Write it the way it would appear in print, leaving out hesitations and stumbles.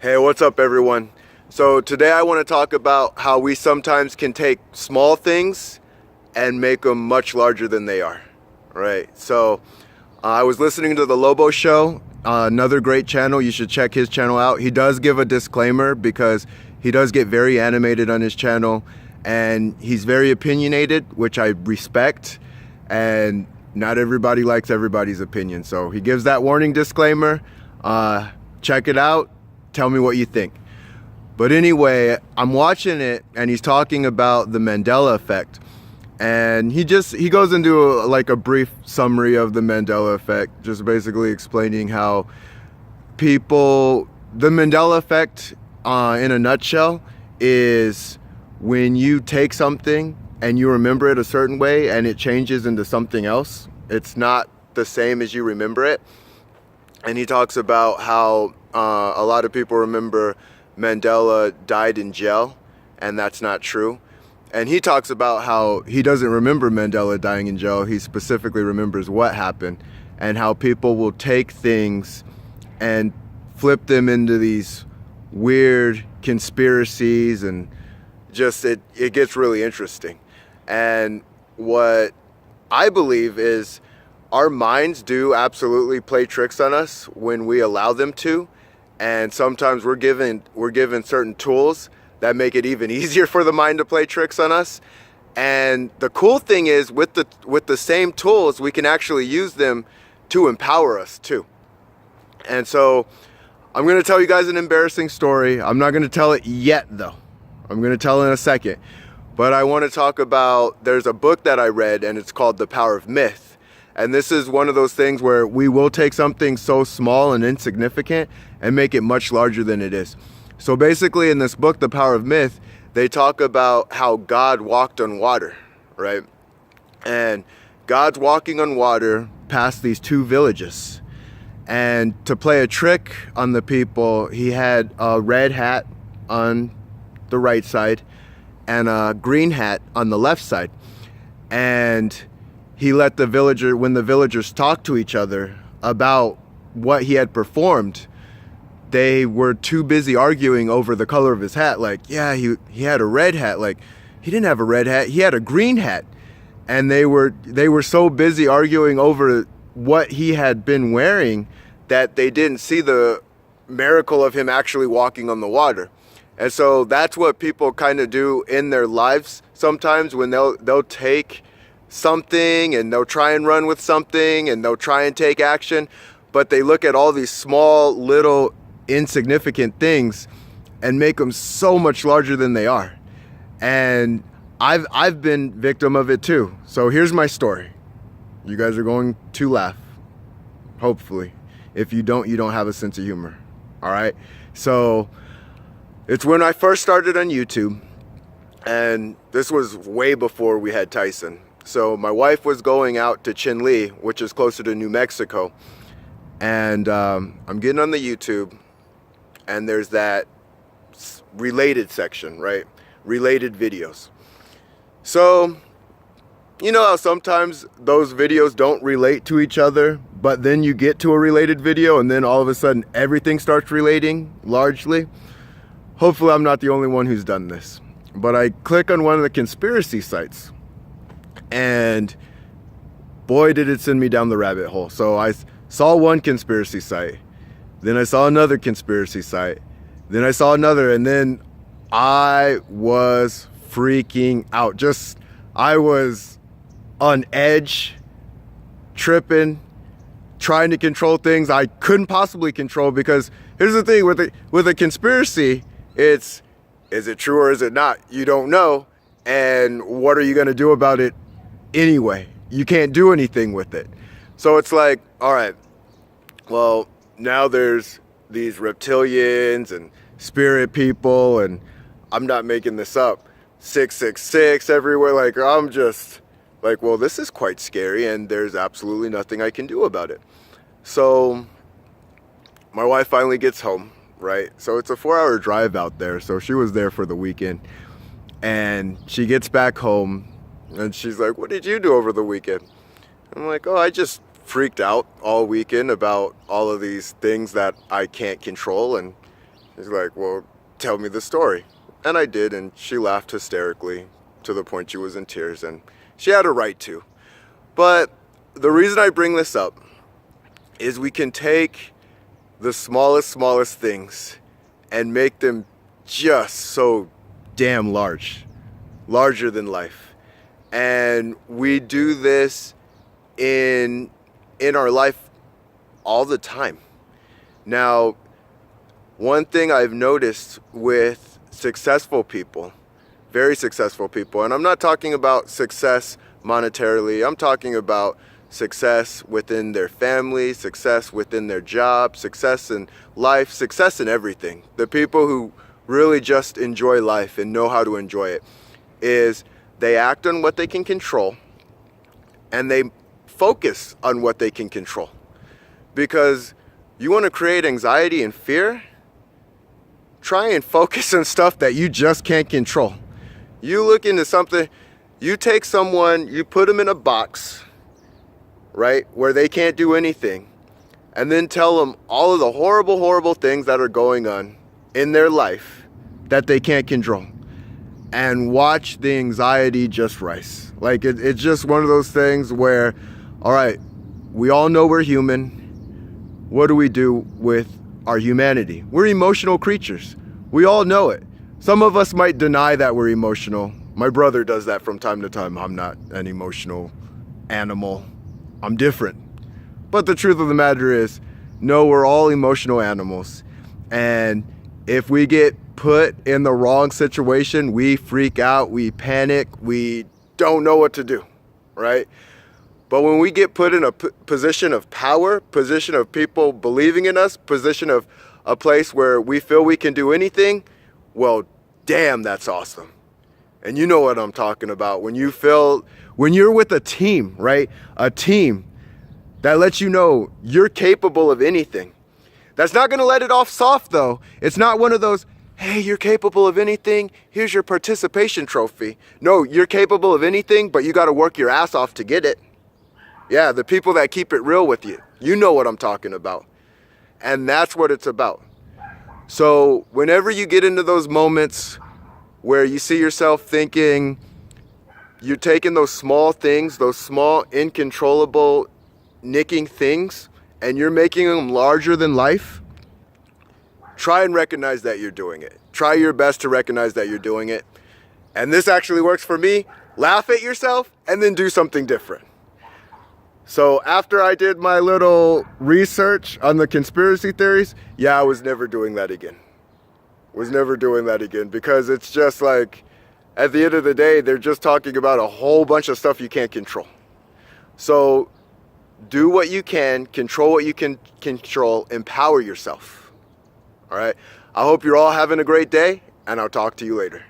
Hey, what's up everyone? So today I want to talk about how we sometimes can take small things and make them much larger than they are. Right? So I was listening to the Lobo Show, another great channel. You should check his channel out. He does give a disclaimer because he does get very animated on his channel and he's very opinionated, which I respect, and not everybody likes everybody's opinion. So he gives that warning disclaimer. Check it out. Tell me what you think. But anyway, I'm watching it and he's talking about the Mandela effect. And he goes into a brief summary of the Mandela effect, just basically explaining how the Mandela effect in a nutshell is when you take something and you remember it a certain way and it changes into something else. It's not the same as you remember it. And he talks about how a lot of people remember Mandela died in jail, and that's not true. And he talks about how he doesn't remember Mandela dying in jail. He specifically remembers what happened, and how people will take things and flip them into these weird conspiracies, and just it gets really interesting. And what I believe is our minds do absolutely play tricks on us when we allow them to. And sometimes we're given certain tools that make it even easier for the mind to play tricks on us. And the cool thing is with the same tools, we can actually use them to empower us too. And so I'm going to tell you guys an embarrassing story. I'm not going to tell it yet though. I'm going to tell it in a second. But I want to talk about, there's a book that I read and it's called The Power of Myth. And this is one of those things where we will take something so small and insignificant and make it much larger than it is. So basically in this book, The Power of Myth, they talk about how God walked on water, right? And God's walking on water past these two villages. And to play a trick on the people, he had a red hat on the right side and a green hat on the left side. And he let when the villagers talked to each other about what he had performed, they were too busy arguing over the color of his hat. Like, yeah, he had a red hat. Like, he didn't have a red hat, he had a green hat. And they were so busy arguing over what he had been wearing that they didn't see the miracle of him actually walking on the water. And so that's what people kind of do in their lives sometimes, when they'll take something and they'll try and run with something and they'll try and take action, but they look at all these small little insignificant things and make them so much larger than they are. And I've been victim of it too. So here's my story. You guys are going to laugh, hopefully. If you don't have a sense of humor. All right. So it's when I first started on YouTube, and this was way before we had Tyson. So my wife was going out to Chinle, which is closer to New Mexico. And I'm getting on the YouTube, and there's that related section, right? Related videos. So, you know how sometimes those videos don't relate to each other, but then you get to a related video and then all of a sudden everything starts relating largely? Hopefully I'm not the only one who's done this. But I click on one of the conspiracy sites, and boy, did it send me down the rabbit hole. So I saw one conspiracy site, then I saw another conspiracy site, then I saw another, and then I was freaking out. I was on edge, tripping, trying to control things I couldn't possibly control, because here's the thing with a conspiracy, is it true or is it not? You don't know. And what are you going to do about it anyway? You can't do anything with it. So it's like, all right, well, now there's these reptilians and spirit people, and I'm not making this up, 666 everywhere. Like, I'm just like, well, this is quite scary, and there's absolutely nothing I can do about it. So my wife finally gets home, right? So it's a 4-hour drive out there. So she was there for the weekend, and she gets back home and she's like, what did you do over the weekend? I'm like, oh, I just freaked out all weekend about all of these things that I can't control, and He's like, well, tell me the story. And I did, and she laughed hysterically to the point she was in tears, and she had a right to. But the reason I bring this up is we can take the smallest things and make them just so damn larger than life. And we do this in our life all the time. Now, one thing I've noticed with successful people, very successful people, and I'm not talking about success monetarily, I'm talking about success within their family, success within their job, success in life, success in everything. The people who really just enjoy life and know how to enjoy it is they act on what they can control and they focus on what they can control. Because you want to create anxiety and fear, try and focus on stuff that you just can't control. You look into something, you take someone, you put them in a box, right, where they can't do anything, and then tell them all of the horrible things that are going on in their life that they can't control, and watch the anxiety just rise. Like, it's just one of those things where, all right, we all know we're human. What do we do with our humanity? We're emotional creatures. We all know it. Some of us might deny that we're emotional. My brother does that from time to time. I'm not an emotional animal. I'm different. But the truth of the matter is, no, we're all emotional animals. And if we get put in the wrong situation, we freak out, we panic, we don't know what to do, right? But when we get put in a position of power, position of people believing in us, position of a place where we feel we can do anything, well, damn, that's awesome. And you know what I'm talking about. When you're with a team, right? A team that lets you know you're capable of anything. That's not going to let it off soft, though. It's not one of those, hey, you're capable of anything, here's your participation trophy. No, you're capable of anything, but you got to work your ass off to get it. Yeah, the people that keep it real with you. You know what I'm talking about. And that's what it's about. So whenever you get into those moments where you see yourself thinking you're taking those small things, those small, incontrollable, nicking things, and you're making them larger than life, try and recognize that you're doing it. Try your best to recognize that you're doing it. And this actually works for me. Laugh at yourself and then do something different. So after I did my little research on the conspiracy theories, yeah, I was never doing that again. Because it's just like, at the end of the day, they're just talking about a whole bunch of stuff you can't control. So do what you can, control what you can control, empower yourself. All right? I hope you're all having a great day, and I'll talk to you later.